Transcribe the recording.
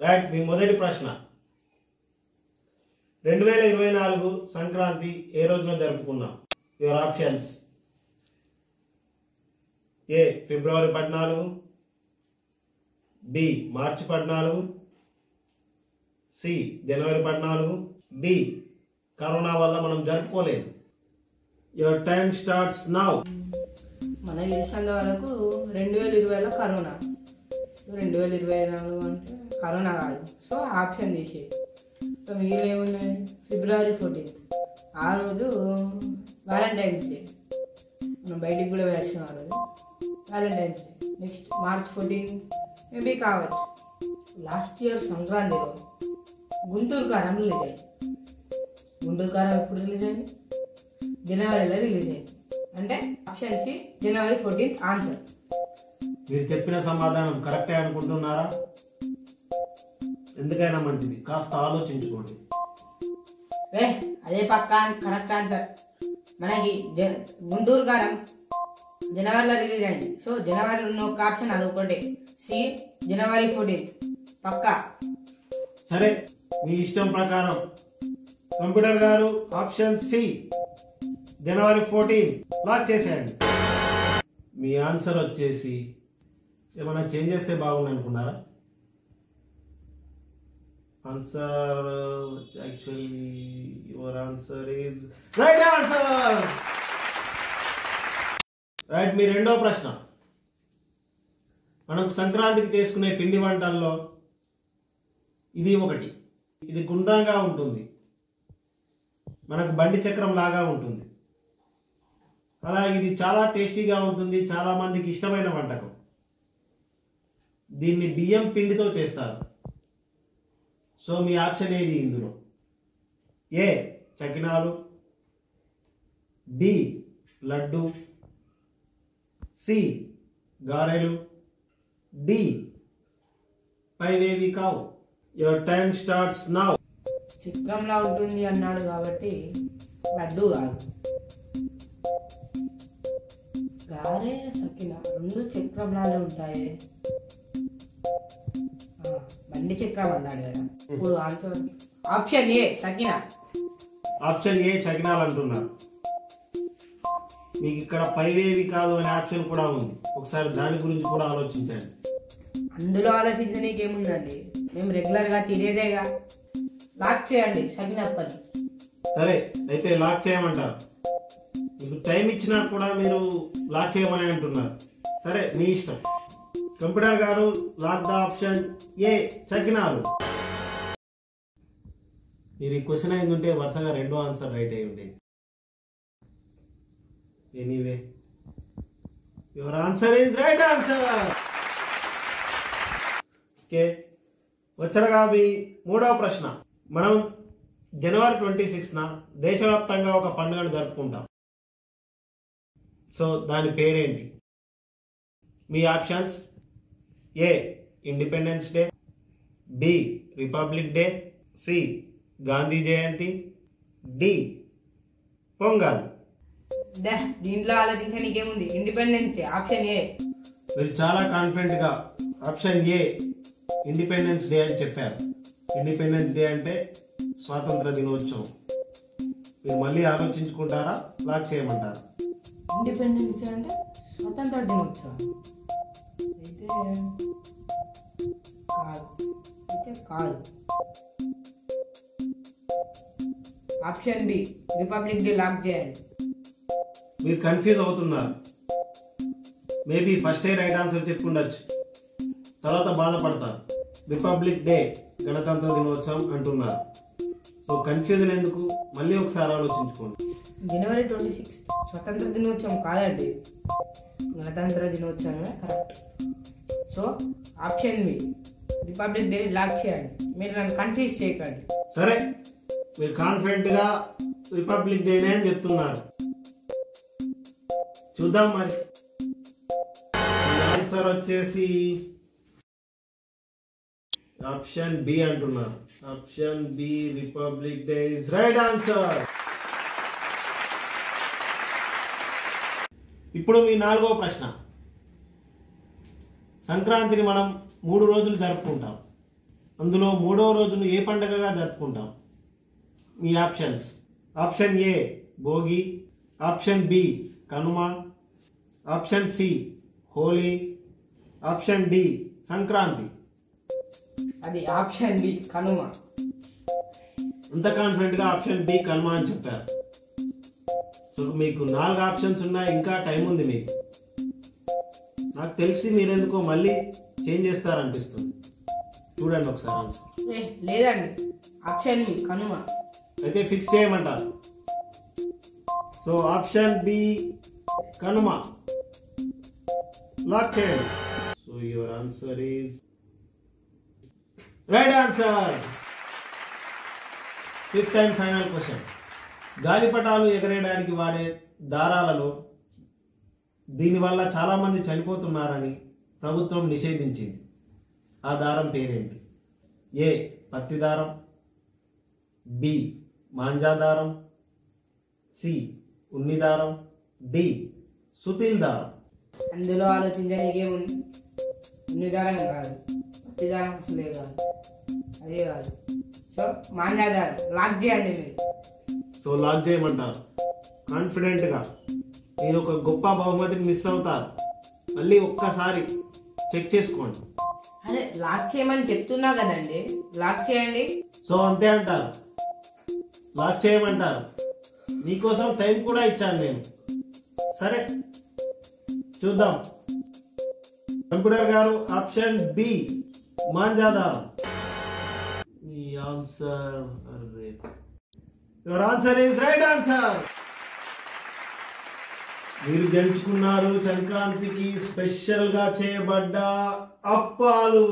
Right. మీ మొదటి ప్రశ్న, 2024 సంక్రాంతి ఏ రోజున జరుపుకున్నాం? యువర్ ఆప్షన్స్: ఏ ఫిబ్రవరి 14, బి మార్చి 14, సి జనవరి 14, డి కరోనా వల్ల మనం జరుపుకోలేదు. Your time starts now. మన దేశంలో వరకు 2020లో కరోనా, 2024 అంటే కరోనా కాదు. సో ఆప్షన్ తీసే. సో మిగిలిన ఏమున్నాయి? ఫిబ్రవరి 14 ఆ రోజు వ్యాలంటైన్స్ డే, మనం బయటికి కూడా వేస్తాం ఆ రోజు, Valentine's day. Next March 14 maybe కావచ్చు. లాస్ట్ ఇయర్ సంక్రాంతిలో గుంటూరు కారం రిలీజ్ అయ్యింది. గుంటూరు కారం ఎప్పుడు రిలీజ్ అయింది? జనవరిలో రిలీజ్ అయింది. అంటే ఆప్షన్ సి జనవరి 14 ఆన్సర్. మీరు చెప్పిన సమాధానం కరెక్టే అనుకుంటున్నారా? ఎందుకైనా మంచిది, కాస్త ఆలోచించుకోండి. అదే పక్కా కరెక్ట్ ఆన్సర్. మనకి గుంటూరు కారం జనవరిలో రిలీజ్ అయింది. సో జనవరి ఉన్న ఒక ఆప్షన్ అది ఒకటే, సి జనవరి 14 పక్కా. సరే, మీ ఇష్టం ప్రకారం కంప్యూటర్ గారు ఆప్షన్ సి జనవరి 14 లాక్ చేసేయండి. మీ ఆన్సర్ వచ్చేసి ఏమైనా చేంజ్ చేస్తే బాగుంది అనుకున్నారా? Answer actually your answer is right answer. Right. మీ రెండో ప్రశ్న, మనకు సంక్రాంతికి చేసుకునే పిండి వంటల్లో ఇది ఒకటి. ఇది గుండ్రంగా ఉంటుంది, మనకు బండి చక్రం లాగా ఉంటుంది. అలాగే ఇది చాలా టేస్టీగా ఉంటుంది, చాలా మందికి ఇష్టమైన వంటకం. దీన్ని బియ్యం పిండితో చేస్తారు. సో మీ ఆప్షన్ ఏది ఇందులో? ఏ చకినాలు, బి లడ్డు, సి గారెలు, డి పైవేవి కావు. Your time starts now. చక్రంలా ఉంటుంది అన్నాడు కాబట్టి లడ్డు కాదు. గారె సకిన రెండు చక్రంలానే ఉంటాయి. బండి చక్రం అన్నాడు కదా. ఇప్పుడు ఆన్సర్ ఆప్షన్ ఏ సకిన. ఆప్షన్ ఏ చకినాలు అంటున్నారు. మీకు ఇక్కడ పైవేవి కాదు అనే ఆప్షన్ కూడా ఉంది. ఒకసారి దాని గురించి కూడా ఆలోచించండి. అందులో ఆలోచించడానికి ఏముందండి, మేము రెగ్యులర్గా తినేదేగా. లాక్ చేయండి సకినప్పని. సరే, అయితే లాక్ చేయమంటారు. మీకు టైం ఇచ్చినా కూడా మీరు లాక్ చేయమని అంటున్నారు. సరే, మీ ఇష్టం. కంప్యూటర్ గారు లాక్ ద ఆప్షన్ ఏ చకినాలు. మీరు ఈ క్వశ్చన్ అయిందంటే వరుసగా రెండో ఆన్సర్ రైట్ అయి ఉండేది. Anyway, your answer is right answer. Okay, వచ్చరగా మీ మూడవ ప్రశ్న. మనం జనవరి 26న దేశవ్యాప్తంగా ఒక పండుగను జరుపుకుంటాం. సో దాని పేరేంటి? మీ options: A Independence Day, B republic Day, C Gandhi Jayanti, D Pongal. దీంట్లో ఆలోచించడానికి ఏముంది? Independence Day option A. మీరు చాలా కాన్ఫిడెంట్గా ఆప్షన్ ఏ ఇండిపెండెన్స్ డే అని చెప్పారు. ఇండిపెండెన్స్ డే అంటే స్వాతంత్ర దినోత్సవం. మీరు మళ్ళీ ఆలోచించుకుంటారా, లాక్ చేయమంటారా? ఇండిపెండెన్స్ డే అంటే స్వతంత్ర దినోత్సవం అయితే కాదు. Option B republic day lock చేయండి. మీరు కన్ఫ్యూజ్ అవుతున్నారు. మేబీ ఫస్టే రైట్ ఆన్సర్ చెప్పుండొచ్చు, తర్వాత బాధపడతారు. రిపబ్లిక్ డే గణతంత్ర దినోత్సవం అంటున్నారు. సో కన్ఫ్యూజన్ ఎందుకు? మళ్ళీ ఒకసారి ఆలోచించుకోండి. జనవరి 26 స్వతంత్ర దినోత్సవం కాదండి, గణతంత్ర దినోత్సవమే correct. So option B republic day lock చేయండి. మీరు నన్ను కన్ఫ్యూజ్ చేయకండి. సరే, మీరు కాన్ఫిడెంట్గా రిపబ్లిక్ డేనే అని చెప్తున్నారు. చూద్దాం మరి. ఆన్సర్ వచ్చేసి ఆప్షన్ బి అంటున్నారు. Option B republic day is right answer. ఇప్పుడు మీ నాలుగో ప్రశ్న. సంక్రాంతిని మనం 3 రోజులు జరుపుకుంటాం. అందులో 3వ రోజును ఏ పండుగగా జరుపుకుంటాం? మీ options: option A Bhogi, option B Kanuma, option C Holi, option D Sankranti. అది ఆప్షన్ బి కనుమ. అంత కాన్ఫిడెంట్గా ఆప్షన్ బి కనుమ అని చెప్పారు. సో మీకు 4 ఆప్షన్స్ ఉన్నాయి, ఇంకా టైం ఉంది మీకు. నాకు తెలిసి మీరెందుకో మళ్ళీ చేంజ్ చేస్తారనిపిస్తుంది. చూడండి ఒకసారి ఆన్సర్. లేదండి, ఆప్షన్ బి కనుమ. అయితే ఫిక్స్ చేయమంటారు. So option B Kanuma lock చేయండి. So your answer is right answer. 5th and final question. గాలిపటాలు ఎగరేయడానికి వాడే దారాలలో దీనివల్ల చాలామంది చనిపోతున్నారని ప్రభుత్వం నిషేధించింది. ఆ దారం పేరేంటి? ఏ పత్తి దారం, బి మాంజా దారం, సి ఉన్ని దారం, డి సుతీల్ దారం. అందులో ఆలోచించనీకేముంది? ఉన్ని దారం కాదు, పత్తి దారం అసలే కాదు, అదే కాదు. సో మాంజా దారం లాక్ చేయండి మీరు. సో లాక్ చేయమంటారు కాన్ఫిడెంట్గా. మీరు ఒక గొప్ప బహుమతిని మిస్ అవుతారు. మళ్ళీ ఒక్కసారి చెక్ చేసుకోండి. అదే లాక్ చేయమని చెప్తున్నా కదండి, లాక్ చేయండి. సో అంతే అంటారు, లాక్ చేయమంటారు. మీకోసం టైం కూడా ఇచ్చాను నేను. సరే చూద్దాం. కంప్యూటర్ గారు ఆప్షన్ బి మాంజాదారం. ఈ answer your answer is right answer. మీరు గెలుచుకున్నారు సంక్రాంతికి స్పెషల్ గా చేయబడ్డ అప్పాలు.